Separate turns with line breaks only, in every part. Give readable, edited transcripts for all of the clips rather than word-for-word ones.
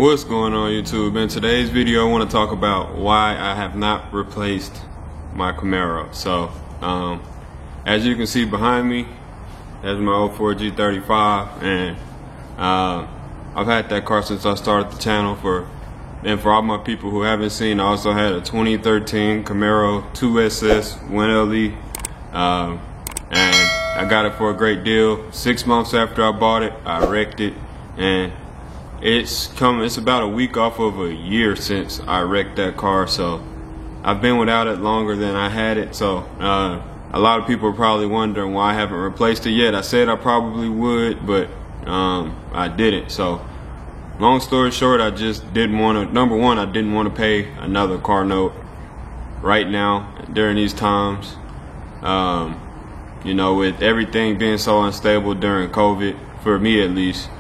What's going on YouTube? In today's video I want to talk about why I have not replaced my Camaro. So as you can see behind me, that's my 04 G35, and I've had that car since I started the channel. And for all my people who haven't seen, I also had a 2013 Camaro 2SS 1LE, and I got it for a great deal. 6 months after I bought it, I wrecked it, and it's about a week off of a year since I wrecked that car. So I've been without it longer than I had it. So a lot of people are probably wondering why I haven't replaced it yet. I said I probably would, but I didn't. So long story short, I just didn't want to. Number one, I didn't want to pay another car note right now during these times. You know, with everything being so unstable during COVID, for me at least,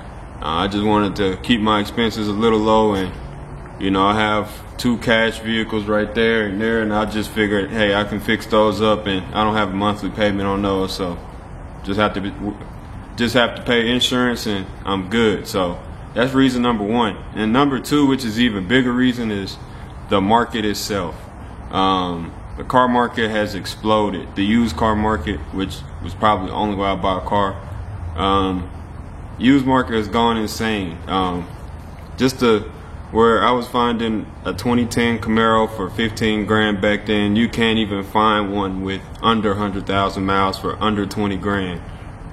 I just wanted to keep my expenses a little low. And you know, I have 2 cash vehicles right there and there, and I just figured, hey, I can fix those up, and I don't have a monthly payment on those, so just have to pay insurance and I'm good. So that's reason number one. And number two, which is even bigger reason, is the market itself. The car market has exploded. The used car market, which was probably the only way I bought a car, used market has gone insane. Where I was finding a 2010 Camaro for 15 grand back then, you can't even find one with under 100,000 miles for under 20 grand.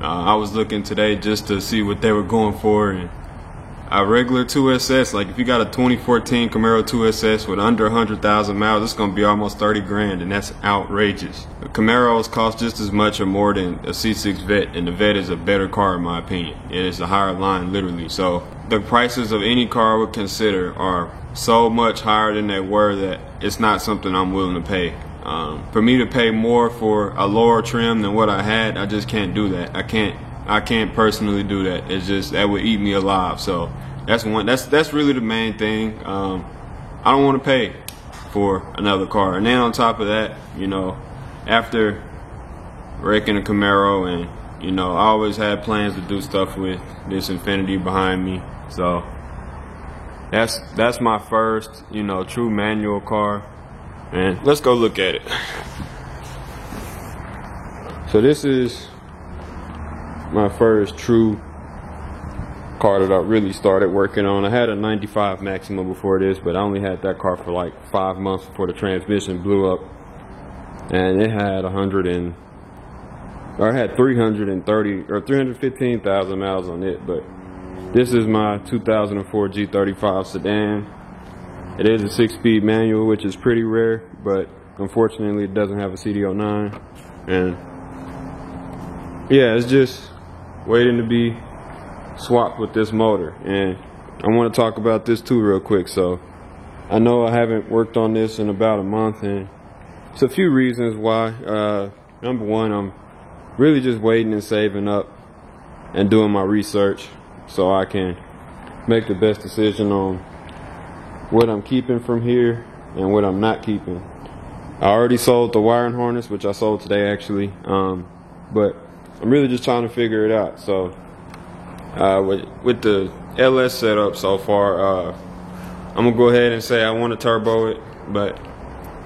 I was looking today just to see what they were going for, and a regular 2SS, like if you got a 2014 Camaro 2SS with under 100,000 miles, it's gonna be almost 30 grand, and that's outrageous. The Camaros cost just as much or more than a C6 Vet, and the Vet is a better car in my opinion. It is a higher line, literally. So the prices of any car I would consider are so much higher than they were that it's not something I'm willing to pay. For me to pay more for a lower trim than what I had, I just can't do that. I can't personally do that. It's just, that would eat me alive. So that's really the main thing. I don't want to pay for another car. And then on top of that, you know, after wrecking a Camaro, and you know, I always had plans to do stuff with this Infiniti behind me. So that's my first, you know, true manual car. And let's go look at it. So this is my first true car that I really started working on. I had a 95 Maxima before this, but I only had that car for like 5 months before the transmission blew up, and it had 330 or 315,000 miles on it. But this is my 2004 G35 sedan. It is a 6-speed manual, which is pretty rare, but unfortunately it doesn't have a CD09. And yeah, it's just waiting to be swapped with this motor. And I want to talk about this too real quick. So I know I haven't worked on this in about a month, and it's a few reasons why. Number one, I'm really just waiting and saving up and doing my research so I can make the best decision on what I'm keeping from here and what I'm not keeping. I already sold the wiring harness, which I sold today actually, but I'm really just trying to figure it out. So with the LS setup so far, I'm gonna go ahead and say I want to turbo it, but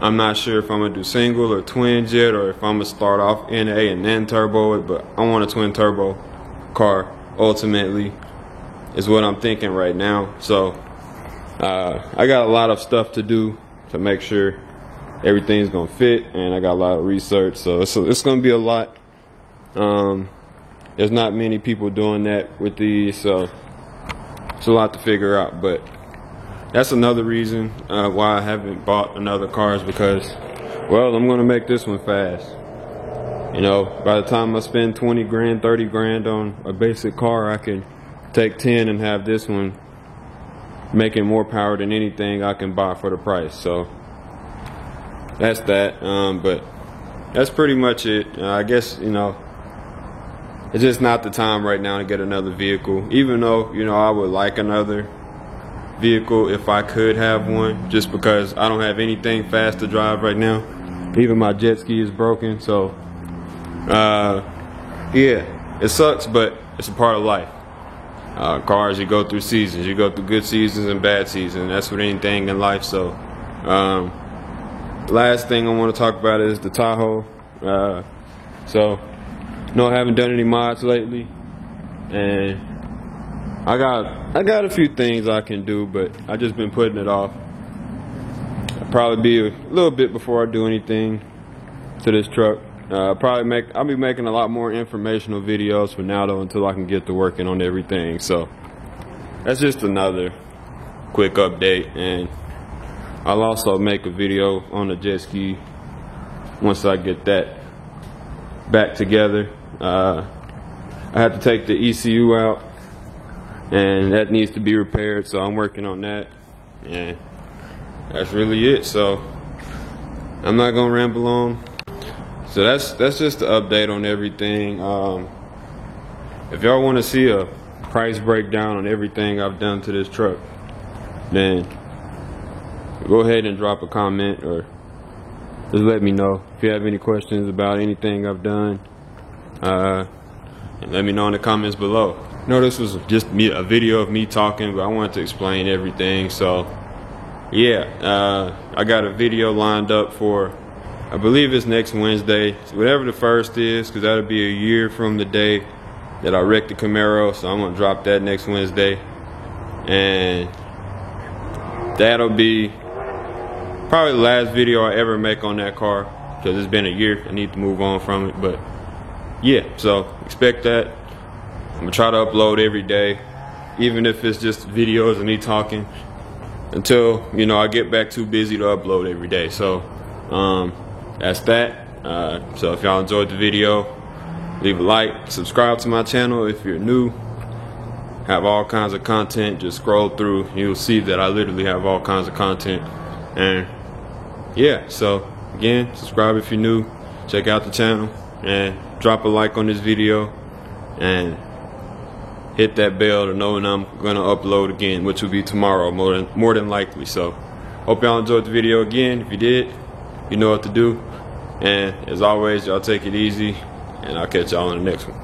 I'm not sure if I'm gonna do single or twin jet, or if I'm gonna start off NA and then turbo it. But I want a twin turbo car ultimately, is what I'm thinking right now. So I got a lot of stuff to do to make sure everything's gonna fit, and I got a lot of research, so it's gonna be a lot. There's not many people doing that with these, so it's a lot to figure out. But that's another reason why I haven't bought another car, is because, well, I'm gonna make this one fast. You know, by the time I spend 20 grand, 30 grand on a basic car, I can take 10 and have this one making more power than anything I can buy for the price. So that's that. But that's pretty much it. I guess, you know, it's just not the time right now to get another vehicle, even though, you know, I would like another vehicle if I could have one, just because I don't have anything fast to drive right now. Even my jet ski is broken. So yeah, it sucks, but it's a part of life. Cars, you go through seasons. You go through good seasons and bad seasons. That's with anything in life. So, last thing I want to talk about is the Tahoe. So, no, I haven't done any mods lately, and I got a few things I can do, but I just been putting it off. I'll probably be a little bit before I do anything to this truck. I'll be making a lot more informational videos for now though, until I can get to working on everything. So that's just another quick update, and I'll also make a video on the jet ski once I get that back together. I had to take the ECU out, and that needs to be repaired, so I'm working on that, and that's really it. So I'm not gonna ramble on. So that's just the update on everything. If y'all want to see a price breakdown on everything I've done to this truck, then go ahead and drop a comment, or just let me know if you have any questions about anything I've done. And let me know in the comments below. No, this was just a video of me talking, but I wanted to explain everything. So yeah, I got a video lined up for, I believe it's next Wednesday, so whatever the 1st is, because that'll be a year from the day that I wrecked the Camaro. So I'm gonna drop that next Wednesday, and that'll be probably the last video I ever make on that car, because it's been a year. I need to move on from it. But yeah, so expect that. I'm gonna try to upload every day, even if it's just videos of me talking, until, you know, I get back too busy to upload every day. So that's that. So if y'all enjoyed the video, leave a like, subscribe to my channel if you're new. Have all kinds of content. Just scroll through, you'll see that I literally have all kinds of content. And yeah, so again, subscribe if you're new, check out the channel, and drop a like on this video, and hit that bell to know when I'm gonna upload again, which will be tomorrow, more than likely. So hope y'all enjoyed the video. Again, if you did, you know what to do. And as always, y'all take it easy, and I'll catch y'all on the next one.